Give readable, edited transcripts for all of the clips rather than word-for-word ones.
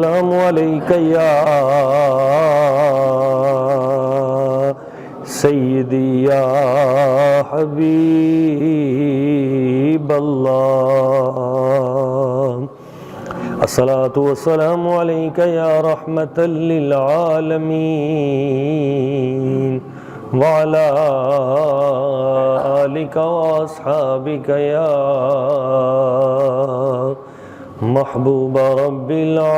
والسلام عليك يا سيدي يا حبيب الله الصلاة والسلام عليك يا رحمة للعالمين وعلى آلك وأصحابك يا محبوب رب العالمین۔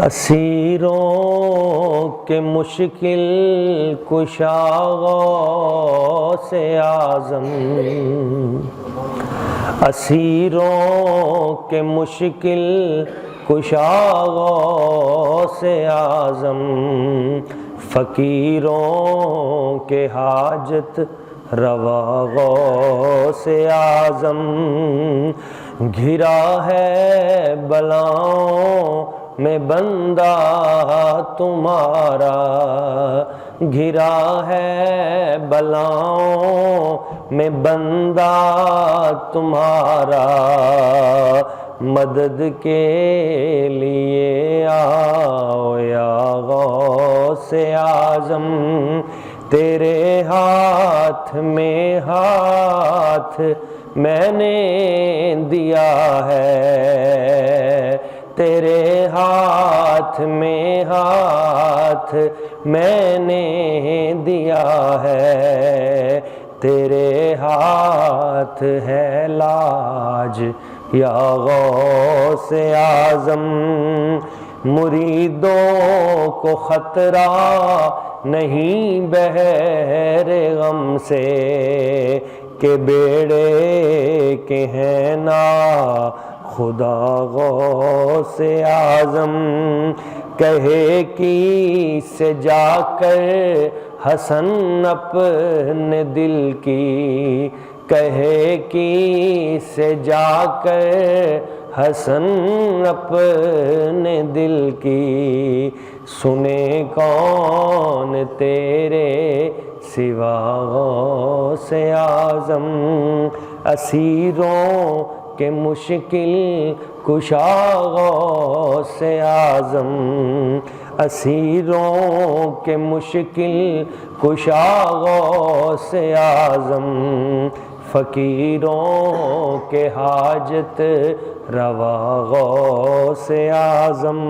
اسیروں کے مشکل کشا غوث اعظم، اسیروں کے مشکل کشا غوث اعظم، فقیروں کے حاجت روا غوث اعظم، گھرا ہے بلاؤں میں بندہ تمہارا، گھرا ہے بلاؤں میں بندہ تمہارا، مدد کے لیے آؤ یا غوث اعظم، تیرے ہاتھ میں ہاتھ میں نے دیا ہے، تیرے ہاتھ میں ہاتھ میں نے دیا ہے، تیرے ہاتھ ہے لاج یا غوث اعظم، مریدوں کو خطرہ نہیں بحر غم سے، کہ بیڑے کے ہیں نا خدا غوث اعظم، کہے کی سے جا کر حسن اپنے دل کی، کہے کی سے جا کر حسن اپنے دل کی، سنے کون تیرے سوا غوث اعظم، اسیروں کے مشکل کشا غوث اعظم، اسیروں کے مشکل کشا غوث اعظم، فقیروں کے حاجت روا غوث اعظم۔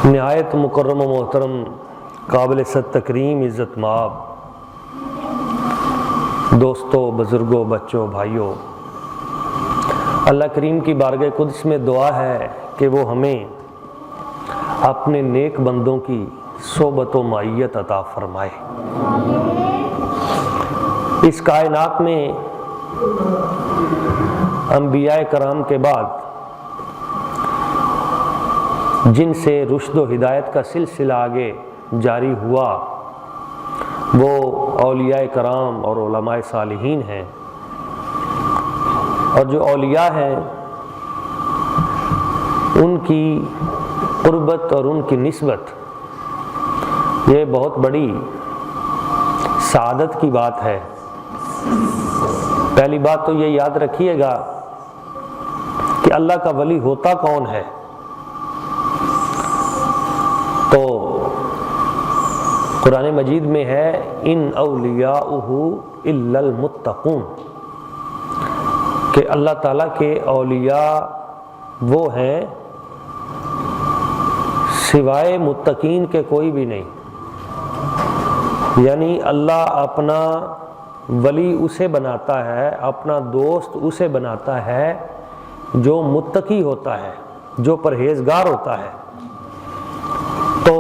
نہایت مکرم و محترم، قابل صد تکریم، عزت مآب دوستوں، بزرگوں، بچوں، بھائیوں، اللہ کریم کی بارگاہ قدس میں دعا ہے کہ وہ ہمیں اپنے نیک بندوں کی صحبت و معیت عطا فرمائے۔ اس کائنات میں انبیاء کرام کے بعد جن سے رشد و ہدایت کا سلسلہ آگے جاری ہوا وہ اولیاء کرام اور علماء صالحین ہیں، اور جو اولیاء ہیں ان کی قربت اور ان کی نسبت یہ بہت بڑی سعادت کی بات ہے۔ پہلی بات تو یہ یاد رکھیے گا کہ اللہ کا ولی ہوتا کون ہے، تو قرآن مجید میں ہے ان اولیاؤہ الا المتقون، کہ اللہ تعالیٰ کے اولیاء وہ ہیں سوائے متقین کے کوئی بھی نہیں، یعنی اللہ اپنا ولی اسے بناتا ہے، اپنا دوست اسے بناتا ہے جو متقی ہوتا ہے، جو پرہیزگار ہوتا ہے۔ تو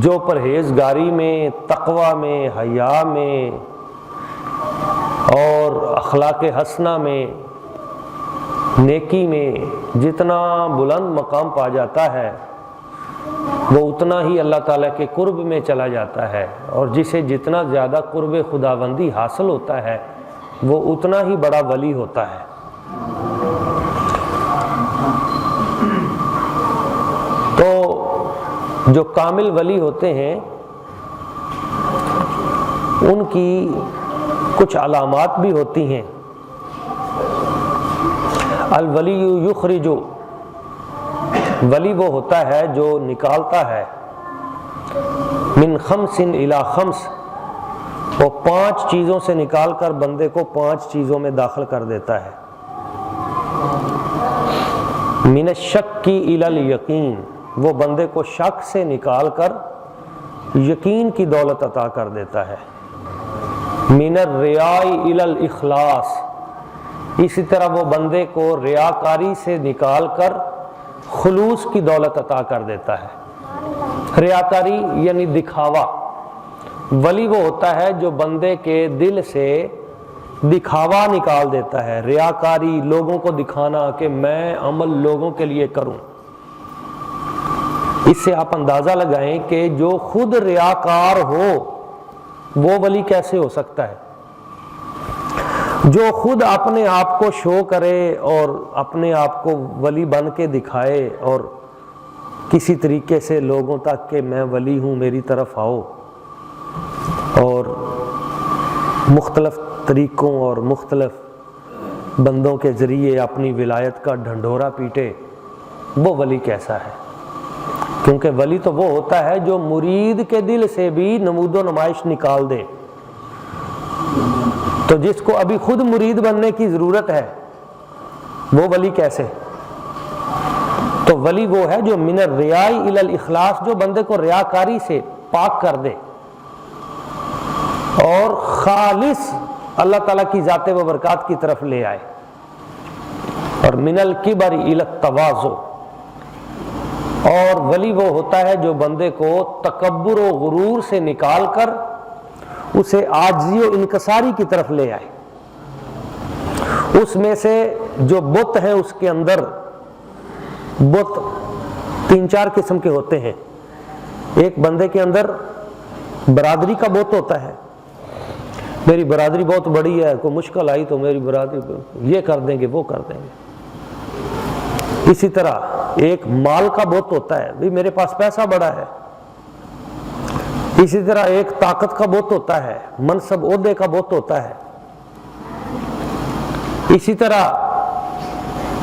جو پرہیزگاری میں، تقوی میں، حیا میں اور اخلاق حسنہ میں، نیکی میں جتنا بلند مقام پا جاتا ہے وہ اتنا ہی اللہ تعالیٰ کے قرب میں چلا جاتا ہے، اور جسے جتنا زیادہ قرب خداوندی حاصل ہوتا ہے وہ اتنا ہی بڑا ولی ہوتا ہے۔ تو جو کامل ولی ہوتے ہیں ان کی کچھ علامات بھی ہوتی ہیں۔ الولی یخرج، ولی وہ ہوتا ہے جو نکالتا ہے، من خمس الی خمس، وہ 5 چیزوں سے نکال کر بندے کو 5 چیزوں میں داخل کر دیتا ہے۔ من الشک الی الیقین، وہ بندے کو شک سے نکال کر یقین کی دولت عطا کر دیتا ہے۔ من الریاء الی الاخلاص، اسی طرح وہ بندے کو ریاکاری سے نکال کر خلوص کی دولت عطا کر دیتا ہے۔ ریاکاری یعنی دکھاوا، ولی وہ ہوتا ہے جو بندے کے دل سے دکھاوا نکال دیتا ہے، ریاکاری، لوگوں کو دکھانا کہ میں عمل لوگوں کے لیے کروں۔ اس سے آپ اندازہ لگائیں کہ جو خود ریاکار ہو وہ ولی کیسے ہو سکتا ہے۔ جو خود اپنے آپ کو شو کرے اور اپنے آپ کو ولی بن کے دکھائے اور کسی طریقے سے لوگوں تک کہ میں ولی ہوں، میری طرف آؤ، اور مختلف طریقوں اور مختلف بندوں کے ذریعے اپنی ولایت کا ڈھنڈورا پیٹے، وہ ولی کیسا ہے؟ کیونکہ ولی تو وہ ہوتا ہے جو مرید کے دل سے بھی نمود و نمائش نکال دے۔ تو جس کو ابھی خود مرید بننے کی ضرورت ہے وہ ولی کیسے؟ تو ولی وہ ہے جو من الریاء الی الاخلاص، جو بندے کو ریاکاری سے پاک کر دے اور خالص اللہ تعالیٰ کی ذات و برکات کی طرف لے آئے۔ اور من الکبر الی التواضع، اور ولی وہ ہوتا ہے جو بندے کو تکبر و غرور سے نکال کر اسے عاجزی و انکساری کی طرف لے آئے۔ اس میں سے جو بت ہیں، اس کے اندر بت 3-4 قسم کے ہوتے ہیں۔ ایک بندے کے اندر برادری کا بت ہوتا ہے، میری برادری بہت بڑی ہے، کوئی مشکل آئی تو میری برادری یہ کر دیں گے، وہ کر دیں گے۔ اسی طرح ایک مال کا بت ہوتا ہے، بھی میرے پاس پیسہ بڑا ہے۔ اسی طرح ایک طاقت کا بت ہوتا ہے، منصب عہدے کا بت ہوتا ہے۔ اسی طرح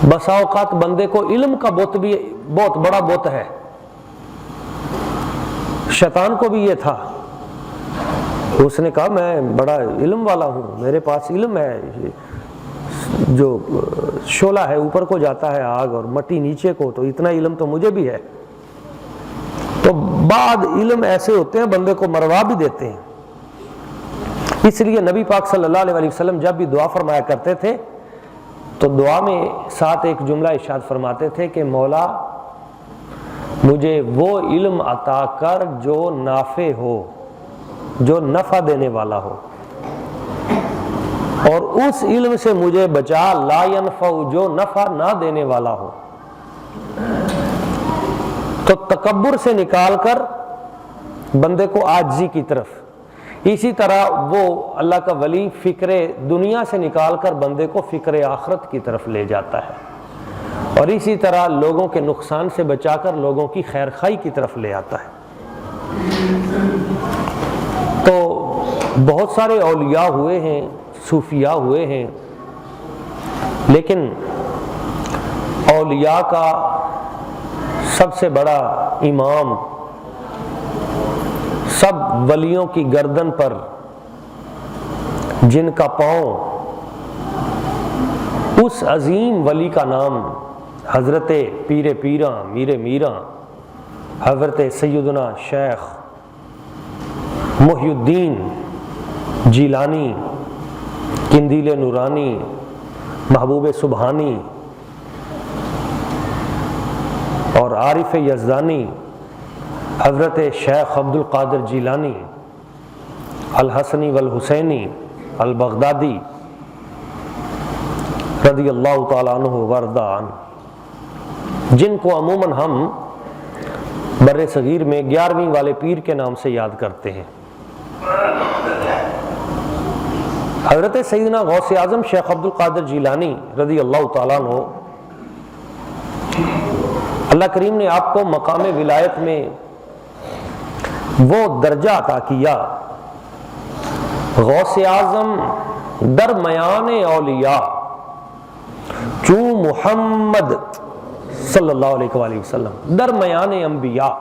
بسا اوقات بندے کو علم کا بت بھی بہت بڑا بت ہے۔ شیطان کو بھی یہ تھا، اس نے کہا میں بڑا علم والا ہوں، میرے پاس علم ہے، جو شعلہ ہے اوپر کو جاتا ہے آگ اور مٹی نیچے کو، تو اتنا علم تو مجھے بھی ہے۔ تو بعد علم ایسے ہوتے ہیں بندے کو مروا بھی دیتے ہیں۔ اس لیے نبی پاک صلی اللہ علیہ وسلم جب بھی دعا فرمایا کرتے تھے تو دعا میں ساتھ ایک جملہ ارشاد فرماتے تھے کہ مولا مجھے وہ علم عطا کر جو نافع ہو، جو نفع دینے والا ہو، اور اس علم سے مجھے بچا لا ينفع، جو نفع نہ دینے والا ہو۔ تو تکبر سے نکال کر بندے کو عاجزی کی طرف، اسی طرح وہ اللہ کا ولی فکر دنیا سے نکال کر بندے کو فکر آخرت کی طرف لے جاتا ہے، اور اسی طرح لوگوں کے نقصان سے بچا کر لوگوں کی خیر خواہی کی طرف لے آتا ہے۔ تو بہت سارے اولیاء ہوئے ہیں، صوفیاء ہوئے ہیں، لیکن اولیاء کا سب سے بڑا امام، سب ولیوں کی گردن پر جن کا پاؤں اس عظیم ولی کا نام حضرت پیر پیراں میر میراں حضرت سیدنا شیخ محی الدین جیلانی قندیل نورانی محبوب سبحانی اور عارف یزدانی حضرت شیخ عبد القادر جیلانی الحسنی والحسینی البغدادی رضی اللہ تعالیٰ عنہ وارضا عنہ، جن کو عموماً ہم بر صغیر میں 11ویں والے پیر کے نام سے یاد کرتے ہیں۔ حضرت سیدنا غوث اعظم شیخ عبد القادر جیلانی رضی اللہ تعالیٰ عنہ، اللہ کریم نے آپ کو مقام ولایت میں وہ درجہ عطا کیا غوث اعظم درمیان اولیاء چوں محمد صلی اللہ علیہ وآلہ وسلم درمیان انبیاء،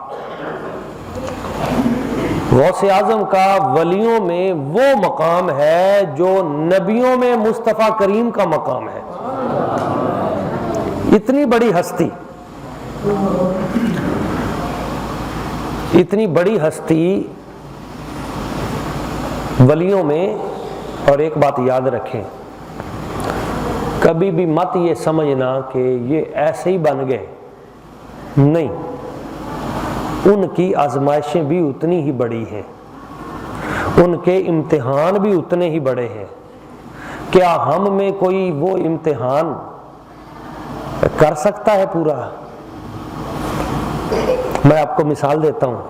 غوث اعظم کا ولیوں میں وہ مقام ہے جو نبیوں میں مصطفیٰ کریم کا مقام ہے۔ اتنی بڑی ہستی، اتنی بڑی ہستی ولیوں میں۔ اور ایک بات یاد رکھیں، کبھی بھی مت یہ سمجھنا کہ یہ ایسے ہی بن گئے، نہیں، ان کی آزمائشیں بھی اتنی ہی بڑی ہیں، ان کے امتحان بھی اتنے ہی بڑے ہیں۔ کیا ہم میں کوئی وہ امتحان کر سکتا ہے پورا؟ میں آپ کو مثال دیتا ہوں۔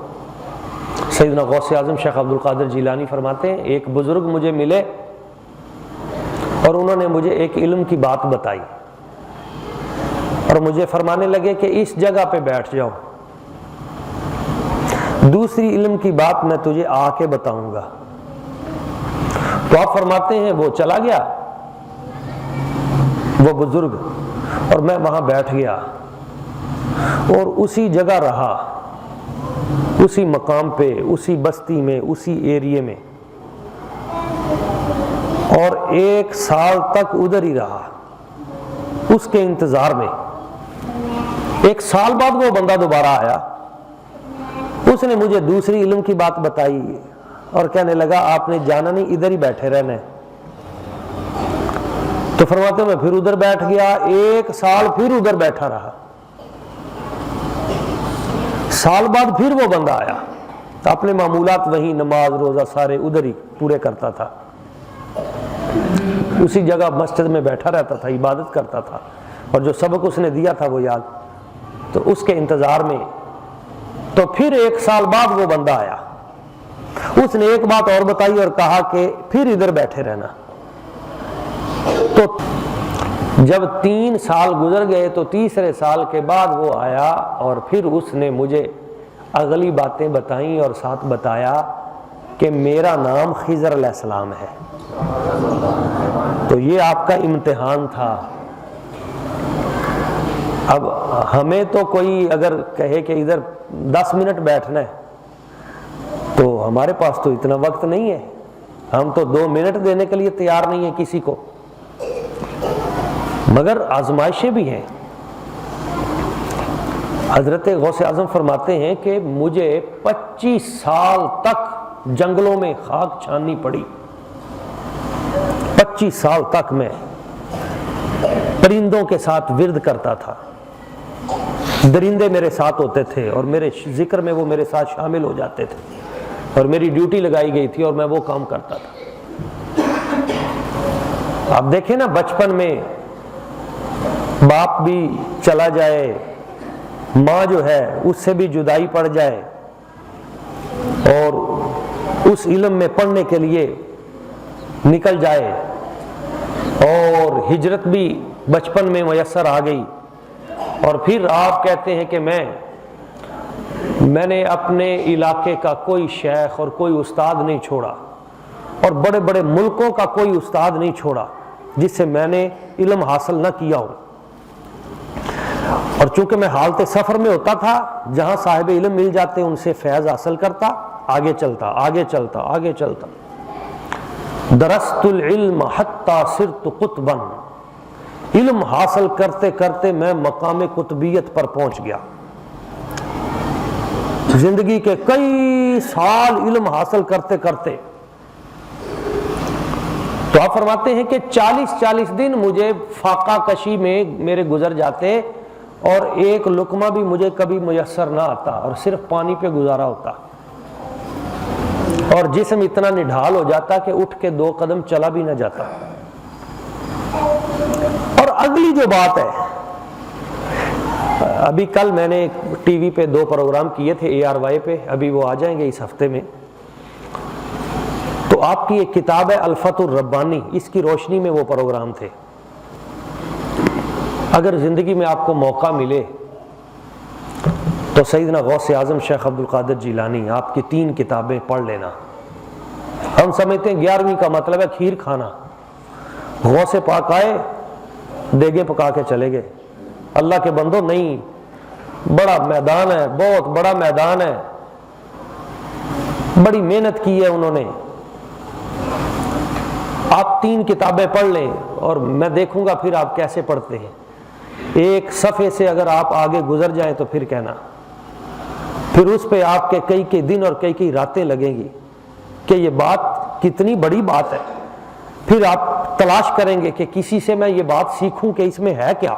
سیدنا غوث اعظم شیخ عبد القادر جیلانی فرماتے ہیں، ایک بزرگ مجھے ملے اور انہوں نے مجھے ایک علم کی بات بتائی اور مجھے فرمانے لگے کہ اس جگہ پہ بیٹھ جاؤ، دوسری علم کی بات میں تجھے آ کے بتاؤں گا۔ تو آپ فرماتے ہیں وہ چلا گیا وہ بزرگ، اور میں وہاں بیٹھ گیا اور اسی جگہ رہا، اسی مقام پہ، اسی بستی میں، اسی ایریے میں، اور 1 سال تک ادھر ہی رہا اس کے انتظار میں۔ 1 سال بعد وہ بندہ دوبارہ آیا، اس نے مجھے دوسری علم کی بات بتائی اور کہنے لگا آپ نے جانا نہیں، ادھر ہی بیٹھے رہنا ہے۔ تو فرماتے میں پھر ادھر بیٹھ گیا، 1 سال پھر ادھر بیٹھا رہا، سال بعد پھر وہ بندہ آیا، اپنے معمولات وہیں، نماز روزہ سارے ادھر ہی پورے کرتا تھا، اسی جگہ مسجد میں بیٹھا رہتا تھا، عبادت کرتا تھا، اور جو سبق اس نے دیا تھا وہ یاد۔ تو اس کے انتظار میں تو پھر 1 سال بعد وہ بندہ آیا، اس نے ایک بات اور بتائی اور کہا کہ پھر ادھر بیٹھے رہنا۔ تو جب 3 سال گزر گئے تو تیسرے سال کے بعد وہ آیا اور پھر اس نے مجھے اگلی باتیں بتائیں اور ساتھ بتایا کہ میرا نام خضر علیہ السلام ہے۔ تو یہ آپ کا امتحان تھا۔ اب ہمیں تو کوئی اگر کہے کہ ادھر 10 منٹ بیٹھنا ہے تو ہمارے پاس تو اتنا وقت نہیں ہے، ہم تو 2 منٹ دینے کے لیے تیار نہیں ہیں کسی کو، مگر آزمائشیں بھی ہیں۔ حضرت غوث اعظم فرماتے ہیں کہ مجھے 25 سال تک جنگلوں میں خاک چھاننی پڑی، 25 سال تک میں پرندوں کے ساتھ ورد کرتا تھا، درندے میرے ساتھ ہوتے تھے اور میرے ذکر میں وہ میرے ساتھ شامل ہو جاتے تھے، اور میری ڈیوٹی لگائی گئی تھی اور میں وہ کام کرتا تھا۔ آپ دیکھیں نا، بچپن میں باپ بھی چلا جائے، ماں جو ہے اس سے بھی جدائی پڑ جائے، اور اس علم میں پڑھنے کے لیے نکل جائے، اور ہجرت بھی بچپن میں میسر آ گئی، اور پھر آپ کہتے ہیں کہ میں نے اپنے علاقے کا کوئی شیخ اور کوئی استاد نہیں چھوڑا، اور بڑے بڑے ملکوں کا کوئی استاد نہیں چھوڑا جس سے میں نے علم حاصل نہ کیا ہو۔ اور چونکہ میں حالت سفر میں ہوتا تھا، جہاں صاحب علم مل جاتے ان سے فیض حاصل کرتا، آگے چلتا آگے چلتا آگے چلتا۔ درست العلم حتی صرت قطبا، علم حاصل کرتے کرتے میں مقام قطبیت پر پہنچ گیا۔ زندگی کے کئی سال علم حاصل کرتے کرتے، تو آپ فرماتے ہیں کہ 40 دن مجھے فاقہ کشی میں میرے گزر جاتے، اور ایک لقمہ بھی مجھے کبھی میسر نہ آتا، اور صرف پانی پہ گزارا ہوتا، اور جسم اتنا نڈھال ہو جاتا کہ اٹھ کے 2 قدم چلا بھی نہ جاتا۔ اور اگلی جو بات ہے، ابھی کل میں نے ٹی وی پہ 2 پروگرام کیے تھے ARY پہ، ابھی وہ آ جائیں گے اس ہفتے میں۔ تو آپ کی ایک کتاب ہے الفتح الربانی، اس کی روشنی میں وہ پروگرام تھے۔ اگر زندگی میں آپ کو موقع ملے تو سیدنا غوث اعظم شیخ عبد القادر جیلانی، آپ کی 3 کتابیں پڑھ لینا۔ ہم ہم سمجھتے ہیں 11ویں کا مطلب ہے کھیر کھانا، غوث پاک آئے دیگیں پکا کے چلے گئے۔ اللہ کے بندو نہیں، بڑا میدان ہے، بہت بڑا میدان ہے، بڑی محنت کی ہے انہوں نے۔ آپ 3 کتابیں پڑھ لیں اور میں دیکھوں گا پھر آپ کیسے پڑھتے ہیں۔ ایک صفحے سے اگر آپ آگے گزر جائیں تو پھر کہنا، پھر اس پہ آپ کے کئی دن اور کئی راتیں لگیں گی کہ یہ بات کتنی بڑی بات ہے۔ پھر آپ تلاش کریں گے کہ کسی سے میں یہ بات سیکھوں کہ اس میں ہے کیا۔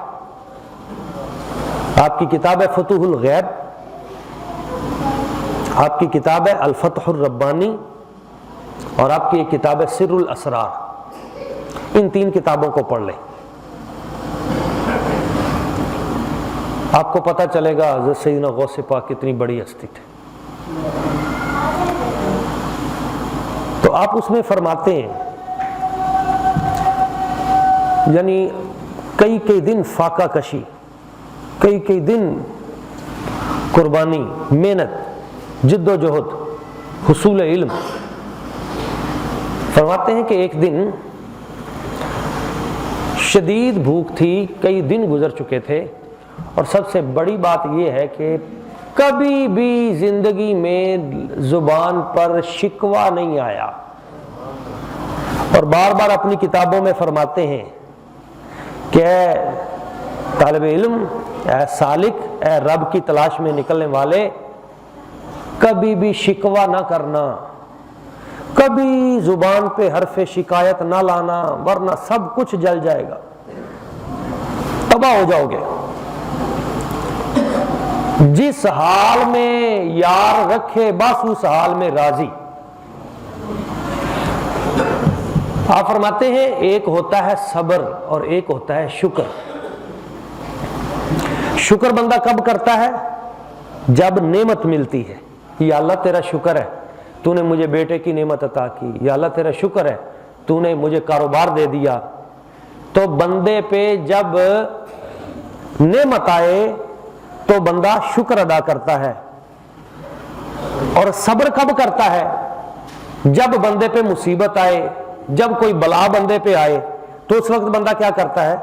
آپ کی کتاب ہے فتوح الغیب، آپ کی کتاب ہے الفتح الربانی، اور آپ کی ایک کتاب ہے سر الاسرار۔ ان 3 کتابوں کو پڑھ لیں، آپ کو پتہ چلے گا حضرت سیدنا غوث پاک کتنی بڑی ہستی تھے۔ تو آپ اس میں فرماتے ہیں، یعنی کئی دن فاقہ کشی، کئی دن قربانی، محنت، جد و جہد، حصول علم۔ فرماتے ہیں کہ ایک دن شدید بھوک تھی، کئی دن گزر چکے تھے، اور سب سے بڑی بات یہ ہے کہ کبھی بھی زندگی میں زبان پر شکوہ نہیں آیا، اور بار بار اپنی کتابوں میں فرماتے ہیں کہ اے طالب علم، اے سالک، اے رب کی تلاش میں نکلنے والے، کبھی بھی شکوہ نہ کرنا، کبھی زبان پہ حرف شکایت نہ لانا، ورنہ سب کچھ جل جائے گا، تباہ ہو جاؤ گے۔ جس حال میں یار رکھے بس اس حال میں راضی۔ آپ فرماتے ہیں ایک ہوتا ہے صبر اور ایک ہوتا ہے شکر۔ شکر بندہ کب کرتا ہے؟ جب نعمت ملتی ہے۔ یا اللہ تیرا شکر ہے تو نے مجھے بیٹے کی نعمت عطا کی، یا اللہ تیرا شکر ہے تو نے مجھے کاروبار دے دیا۔ تو بندے پہ جب نعمت آئے تو بندہ شکر ادا کرتا ہے۔ اور صبر کب کرتا ہے؟ جب بندے پہ مصیبت آئے، جب کوئی بلا بندے پہ آئے تو اس وقت بندہ کیا کرتا ہے؟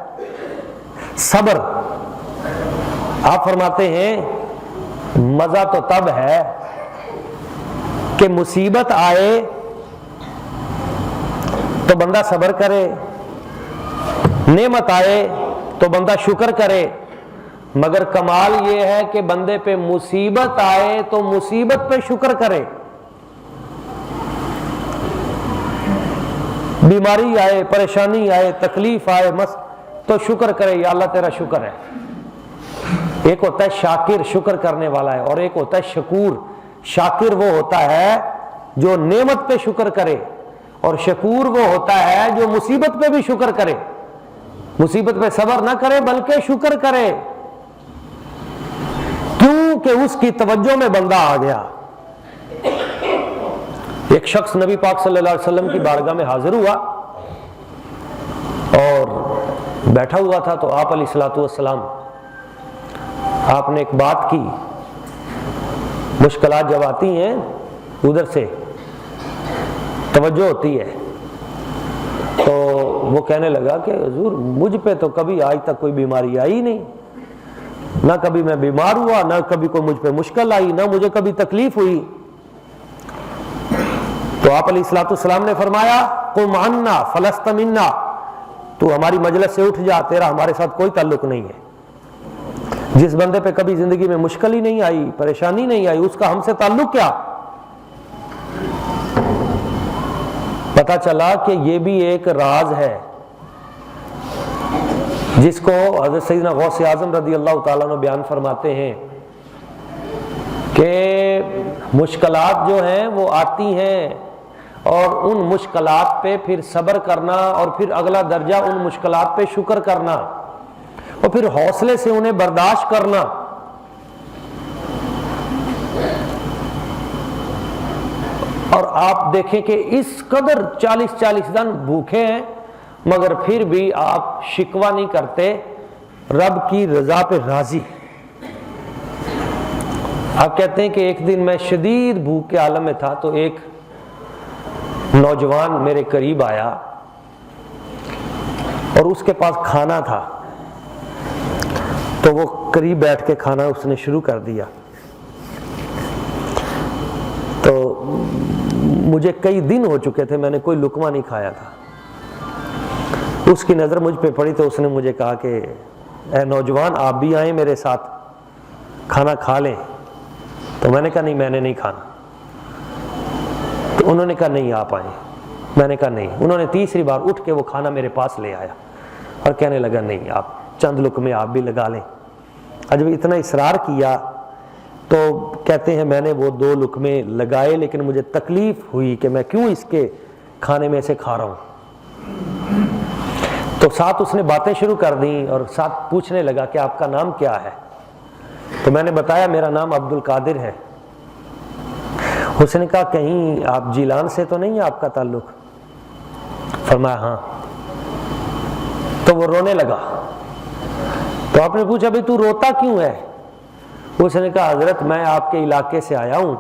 صبر۔ آپ فرماتے ہیں مزہ تو تب ہے کہ مصیبت آئے تو بندہ صبر کرے، نعمت آئے تو بندہ شکر کرے، مگر کمال یہ ہے کہ بندے پہ مصیبت آئے تو مصیبت پہ شکر کرے۔ بیماری آئے، پریشانی آئے، تکلیف آئے تو شکر کرے، یا اللہ تیرا شکر ہے۔ ایک ہوتا ہے شاکر، شکر کرنے والا ہے، اور ایک ہوتا ہے شکور۔ شاکر وہ ہوتا ہے جو نعمت پہ شکر کرے، اور شکور وہ ہوتا ہے جو مصیبت پہ بھی شکر کرے، مصیبت پہ صبر نہ کرے بلکہ شکر کرے، کیونکہ اس کی توجہ میں بندہ آ گیا۔ ایک شخص نبی پاک صلی اللہ علیہ وسلم کی بارگاہ میں حاضر ہوا اور بیٹھا ہوا تھا، تو آپ علیہ الصلوۃ والسلام آپ نے ایک بات کی۔ مشکلات جب آتی ہیں ادھر سے توجہ ہوتی ہے، تو وہ کہنے لگا کہ حضور مجھ پہ تو کبھی آج تک کوئی بیماری آئی نہیں، نہ کبھی میں بیمار ہوا، نہ کبھی کوئی مجھ پہ مشکل آئی، نہ مجھے کبھی تکلیف ہوئی۔ تو آپ علیہ الصلوۃ والسلام نے فرمایا قم عنا فلست منا، تو ہماری مجلس سے اٹھ جا، تیرا ہمارے ساتھ کوئی تعلق نہیں ہے۔ جس بندے پہ کبھی زندگی میں مشکل ہی نہیں آئی، پریشانی نہیں آئی، اس کا ہم سے تعلق کیا؟ پتا چلا کہ یہ بھی ایک راز ہے جس کو حضرت سیدنا غوث اعظم رضی اللہ تعالیٰ عنہ بیان فرماتے ہیں کہ مشکلات جو ہیں وہ آتی ہیں، اور ان مشکلات پہ پھر صبر کرنا، اور پھر اگلا درجہ ان مشکلات پہ شکر کرنا، اور پھر حوصلے سے انہیں برداشت کرنا۔ اور آپ دیکھیں کہ اس قدر 40 دن بھوکے ہیں، مگر پھر بھی آپ شکوہ نہیں کرتے، رب کی رضا پہ راضی۔ آپ کہتے ہیں کہ ایک دن میں شدید بھوک کے عالم میں تھا، تو ایک نوجوان میرے قریب آیا اور اس کے پاس کھانا تھا، تو وہ قریب بیٹھ کے کھانا اس نے شروع کر دیا۔ تو مجھے کئی دن ہو چکے تھے میں نے کوئی لقمہ نہیں کھایا تھا، اس کی نظر مجھ پہ پڑی تو اس نے مجھے کہا کہ اے نوجوان آپ بھی آئیں میرے ساتھ کھانا کھا لیں۔ تو میں نے کہا نہیں میں نے نہیں کھانا۔ تو انہوں نے کہا نہیں آپ آئیں، میں نے کہا نہیں۔ انہوں نے تیسری بار اٹھ کے وہ کھانا میرے پاس لے آیا اور کہنے لگا نہیں آپ چند لقمے آپ بھی لگا لیں۔ جب اتنا اصرار کیا تو کہتے ہیں میں نے وہ 2 لقمے لگائے، لیکن مجھے تکلیف ہوئی کہ میں کیوں اس کے کھانے میں سے کھا رہا ہوں۔ تو ساتھ اس نے باتیں شروع کر دیں اور ساتھ پوچھنے لگا کہ آپ کا نام کیا ہے؟ تو میں نے بتایا میرا نام عبد القادر ہے۔ اس نے کہا کہیں آپ جیلان سے تو نہیں ہے آپ کا تعلق؟ فرمایا ہاں۔ تو وہ رونے لگا۔ تو آپ نے پوچھا بھئی تو روتا کیوں ہے؟ اس نے کہا حضرت میں آپ کے علاقے سے آیا ہوں،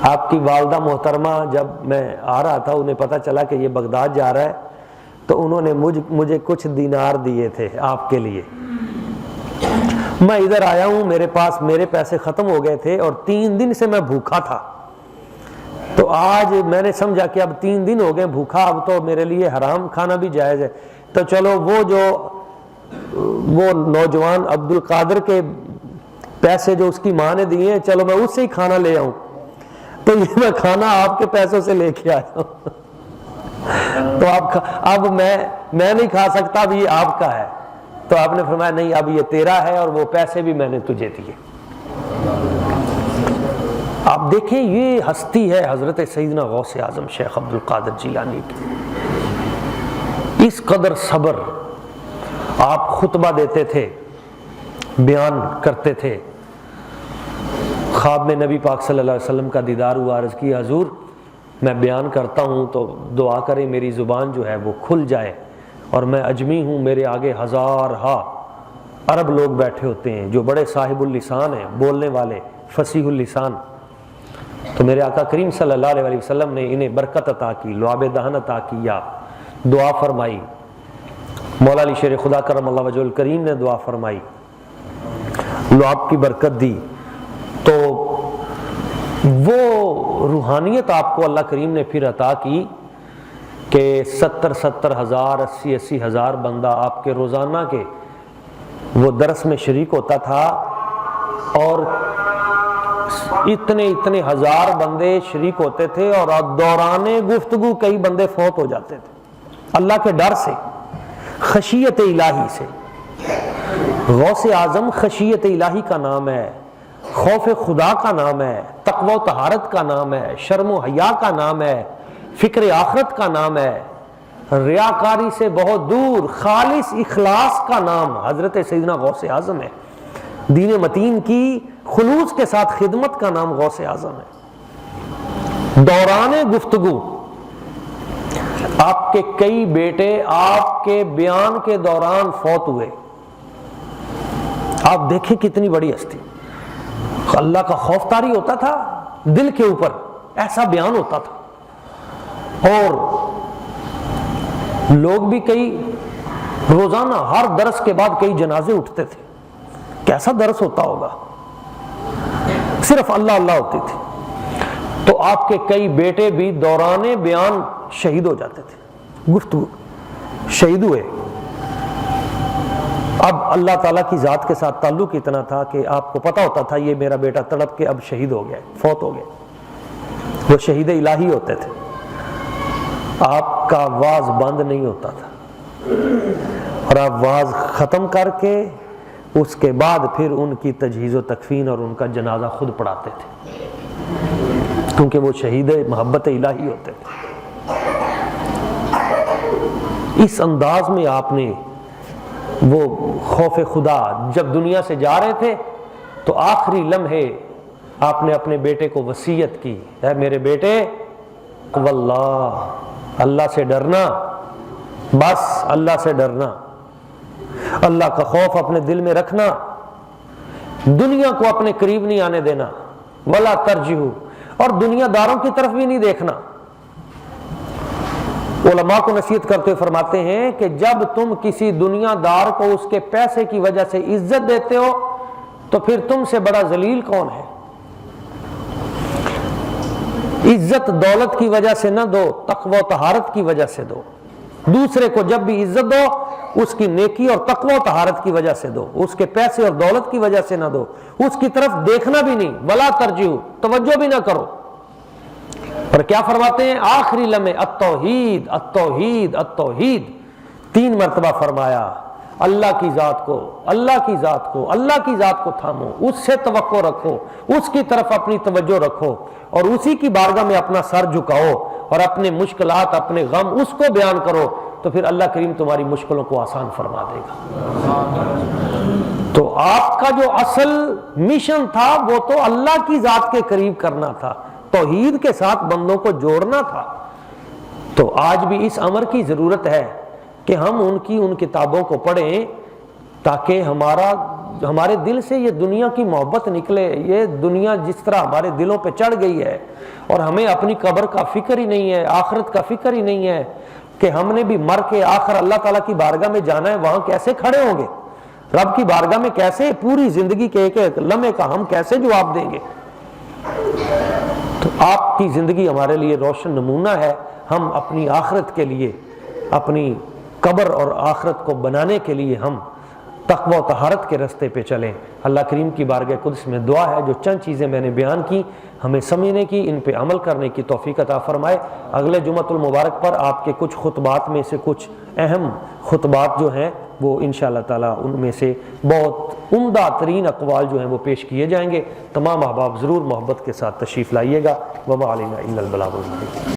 آپ کی والدہ محترمہ جب میں آ رہا تھا انہیں پتہ چلا کہ یہ بغداد جا رہا ہے تو انہوں نے مجھے کچھ دینار دیے تھے آپ کے لیے۔ میں ادھر آیا ہوں، میرے پاس میرے پیسے ختم ہو گئے تھے اور 3 دن سے میں بھوکا تھا، تو آج میں نے سمجھا کہ اب 3 دن ہو گئے بھوکا، اب تو میرے لیے حرام کھانا بھی جائز ہے، تو چلو وہ نوجوان عبد القادر کے پیسے جو اس کی ماں نے دیے ہیں چلو میں اس سے ہی کھانا لے آؤں۔ تو یہ میں کھانا آپ کے پیسوں سے لے کے آیا ہوں۔ تو اب میں نہیں کھا سکتا، اب یہ آپ کا ہے۔ تو آپ نے فرمایا نہیں اب یہ تیرا ہے اور وہ پیسے بھی میں نے تجھے دیے۔ آپ دیکھیں یہ ہستی ہے حضرت سیدنا غوث اعظم شیخ عبد القادر جیلانی کی۔ اس قدر صبر، آپ خطبہ دیتے تھے، بیان کرتے تھے۔ خواب میں نبی پاک صلی اللہ علیہ وسلم کا دیدار ہوا، عرض کی حضور میں بیان کرتا ہوں تو دعا کریں میری زبان جو ہے وہ کھل جائے، اور میں اجمی ہوں، میرے آگے ہزارہا عرب لوگ بیٹھے ہوتے ہیں جو بڑے صاحب اللسان ہیں، بولنے والے، فصیح اللسان۔ تو میرے آقا کریم صلی اللہ علیہ وسلم نے انہیں برکت عطا کی، لعاب دہن عطا کیا، دعا فرمائی۔ مولا علی شیر خدا کرم اللہ وجہ الکریم نے دعا فرمائی، لعاب کی برکت دی۔ تو وہ روحانیت آپ کو اللہ کریم نے پھر عطا کی کہ 70 ہزار 80 ہزار بندہ آپ کے روزانہ کے وہ درس میں شریک ہوتا تھا، اور اتنے ہزار بندے شریک ہوتے تھے، اور دوران گفتگو کئی بندے فوت ہو جاتے تھے اللہ کے ڈر سے، خشیت الہی سے۔ غوث اعظم خشیت الہی کا نام ہے، خوف خدا کا نام ہے، تقوی و طہارت کا نام ہے، شرم و حیا کا نام ہے، فکر آخرت کا نام ہے، ریاکاری سے بہت دور خالص اخلاص کا نام حضرت سیدنا غوث اعظم ہے۔ دین متین کی خلوص کے ساتھ خدمت کا نام غوث اعظم ہے۔ دوران گفتگو آپ کے کئی بیٹے آپ کے بیان کے دوران فوت ہوئے۔ آپ دیکھیں کتنی بڑی ہستی، اللہ کا خوف طاری ہوتا تھا دل کے اوپر، ایسا بیان ہوتا تھا۔ اور لوگ بھی کئی روزانہ ہر درس کے بعد کئی جنازے اٹھتے تھے، کیسا درس ہوتا ہوگا، صرف اللہ اللہ ہوتی تھی۔ تو آپ کے کئی بیٹے بھی دوران بیان شہید ہو جاتے تھے، گفتگو شہید ہوئے۔ اب اللہ تعالیٰ کی ذات کے ساتھ تعلق اتنا تھا کہ آپ کو پتا ہوتا تھا یہ میرا بیٹا تڑپ کے اب شہید ہو گیا، فوت ہو گیا، وہ شہید الہی ہوتے تھے۔ آپ کا واز بند نہیں ہوتا تھا، اور آپ واز ختم کر کے اس کے بعد پھر ان کی تجہیز و تکفین اور ان کا جنازہ خود پڑھاتے تھے، کیونکہ وہ شہید محبت الہی ہوتے تھے۔ اس انداز میں آپ نے وہ خوف خدا، جب دنیا سے جا رہے تھے تو آخری لمحے آپ نے اپنے بیٹے کو وصیت کی، اے میرے بیٹے واللہ، اللہ سے ڈرنا، بس اللہ سے ڈرنا، اللہ کا خوف اپنے دل میں رکھنا، دنیا کو اپنے قریب نہیں آنے دینا، ولا ترجعوا، اور دنیا داروں کی طرف بھی نہیں دیکھنا، علماء کو نصیحت کرتے ہوئے فرماتے ہیں کہ جب تم کسی دنیا دار کو اس کے پیسے کی وجہ سے عزت دیتے ہو تو پھر تم سے بڑا ذلیل کون ہے؟ عزت دولت کی وجہ سے نہ دو، تقوی و طہارت کی وجہ سے دو۔ دوسرے کو جب بھی عزت دو اس کی نیکی اور تقوی و طہارت کی وجہ سے دو، اس کے پیسے اور دولت کی وجہ سے نہ دو، اس کی طرف دیکھنا بھی نہیں، ولا ترجیح، توجہ بھی نہ کرو۔ اور کیا فرماتے ہیں آخری لمحے؟ التوحید التوحید التوحید، 3 مرتبہ فرمایا۔ اللہ کی ذات کو، اللہ کی ذات کو، اللہ کی ذات کو تھامو، اس سے توقع رکھو، اس کی طرف اپنی توجہ رکھو اور اسی کی بارگاہ میں اپنا سر جھکاؤ اور اپنے مشکلات، اپنے غم اس کو بیان کرو، تو پھر اللہ کریم تمہاری مشکلوں کو آسان فرما دے گا۔ تو آپ کا جو اصل مشن تھا وہ تو اللہ کی ذات کے قریب کرنا تھا، توحید کے ساتھ بندوں کو جوڑنا تھا۔ تو آج بھی اس امر کی ضرورت ہے کہ ہم ان کتابوں کو پڑھیں تاکہ ہمارے دل سے یہ دنیا کی محبت نکلے۔ یہ دنیا جس طرح ہمارے دلوں پہ چڑھ گئی ہے اور ہمیں اپنی قبر کا فکر ہی نہیں ہے، آخرت کا فکر ہی نہیں ہے کہ ہم نے بھی مر کے آخر اللہ تعالیٰ کی بارگاہ میں جانا ہے، وہاں کیسے کھڑے ہوں گے، رب کی بارگاہ میں کیسے پوری زندگی کے ایک ایک لمحے کا ہم کیسے جواب دیں گے۔ تو آپ کی زندگی ہمارے لیے روشن نمونہ ہے۔ ہم اپنی آخرت کے لیے، اپنی قبر اور آخرت کو بنانے کے لیے ہم تقوی و طہارت کے راستے پہ چلیں۔ اللہ کریم کی بارگاہ قدس میں دعا ہے جو چند چیزیں میں نے بیان کی ہمیں سمجھنے کی، ان پہ عمل کرنے کی توفیق عطا فرمائے۔ اگلے جمعۃ المبارک پر آپ کے کچھ خطبات میں سے کچھ اہم خطبات جو ہیں وہ انشاءاللہ تعالیٰ ان میں سے بہت عمدہ ترین اقوال جو ہیں وہ پیش کیے جائیں گے۔ تمام احباب ضرور محبت کے ساتھ تشریف لائیے گا۔ وما علینا الا البلاغ المبین۔